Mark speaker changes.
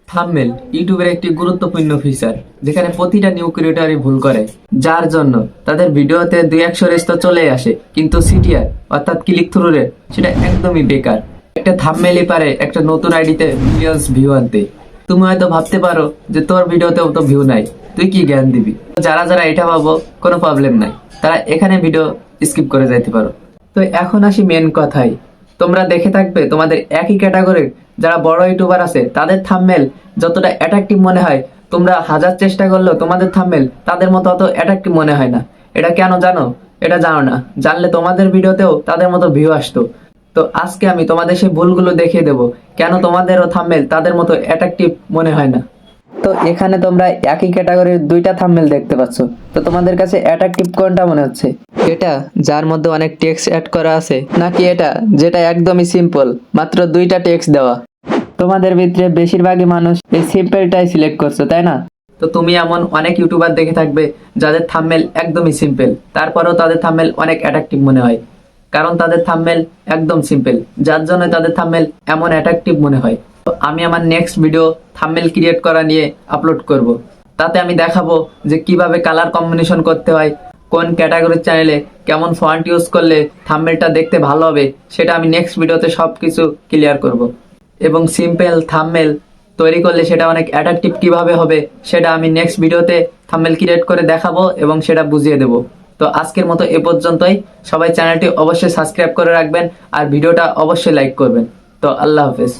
Speaker 1: Thumbnail ইউটিউবের একটি গুরুত্বপূর্ণ ফিচার, যেখানে প্রতিটা নিউ ক্রিয়েটরই ভুল করে, যার জন্য তাদের ভিডিওতে 2-100 রেস তো চলে আসে, কিন্তু সিটিআর অর্থাৎ ক্লিক থ্রু রেট সেটা একদমই বেকার। একটা থাম্বনেলই পারে একটা নতুন আইডিতে মিলিয়ন্স ভিউ আনতে। তুমি হয়তো ভাবতে পারো যে তোর ভিডিওতেও তো ভিউ নাই, তুই কি জ্ঞান দিবি। যারা যারা এটা ভাবো, কোনো প্রবলেম নাই, তারা এখানে ভিডিও স্কিপ করে যাইতে পারো। তো এখন আসি মেন কথায়। তোমরা দেখে থাকবে তোমাদের একই ক্যাটাগরির যারা বড় ইউটিউবার আছে তাদের থাম্বনেল যতটা অ্যাট্রাকটিভ মনে হয়, তোমরা হাজার চেষ্টা করলেও তোমাদের থাম্বনেল তাদের মতো অত অ্যাট্রাকটিভ মনে হয় না। এটা কেন জানো? এটা জানো না, জানলে তোমাদের ভিডিওতেও তাদের মতো ভিউ আসতো। তো আজকে আমি তোমাদের সেই ভুলগুলো দেখিয়ে দেবো, কেন তোমাদেরও থাম্বনেল তাদের মতো অ্যাট্রাকটিভ মনে হয় না। তো এখানে তোমরা একই ক্যাটাগরির দুইটা থাম্বনেল দেখতে পাচ্ছ। তো তোমাদের কাছে অ্যাট্রাকটিভ কোনটা মনে হচ্ছে? এটা যার মধ্যে অনেক টেক্সট অ্যাড করা আছে, নাকি এটা যেটা একদমই সিম্পল, মাত্র দুইটা টেক্সট দেওয়া? তোমাদের ভিতরে বেশিরভাগই মানুষ এই সিম্পলটাই সিলেক্ট করছো, তাই না? তো তুমি এমন অনেক ইউটিউবার দেখে থাকবে যাদের থাম্বনেল একদমই সিম্পল, তারপরেও তাদের থাম্বনেল অনেক অ্যাট্রাকটিভ মনে হয়, কারণ তাদের থাম্বনেল একদম সিম্পল, যার জন্য তাদের থাম্বনেল এমন অ্যাট্রাকটিভ মনে হয়। তো আমি আমার নেক্সট ভিডিও থাম্বনেল ক্রিয়েট করা নিয়ে আপলোড করব। তাতে আমি দেখাবো যে কিভাবে কালার কম্বিনেশন করতে হয়, কোন ক্যাটাগরির চ্যানেলে কেমন ফন্ট ইউজ করলে থাম্বনেলটা দেখতে ভালো হবে, সেটা আমি নেক্সট ভিডিওতে সবকিছু ক্লিয়ার করব। এবং সিম্পল থাম্বনেল তৈরি করলে সেটা অনেক অ্যাট্রাকটিভ কিভাবে হবে সেটা আমি নেক্সট ভিডিওতে থাম্বনেল ক্রিয়েট করে দেখাবো এবং সেটা বুঝিয়ে দেব। তো আজকের মতো এ পর্যন্তই। সবাই চ্যানেলটি অবশ্যই সাবস্ক্রাইব করে রাখবেন আর ভিডিওটা অবশ্যই লাইক করবেন। তো আল্লাহ হাফেজ।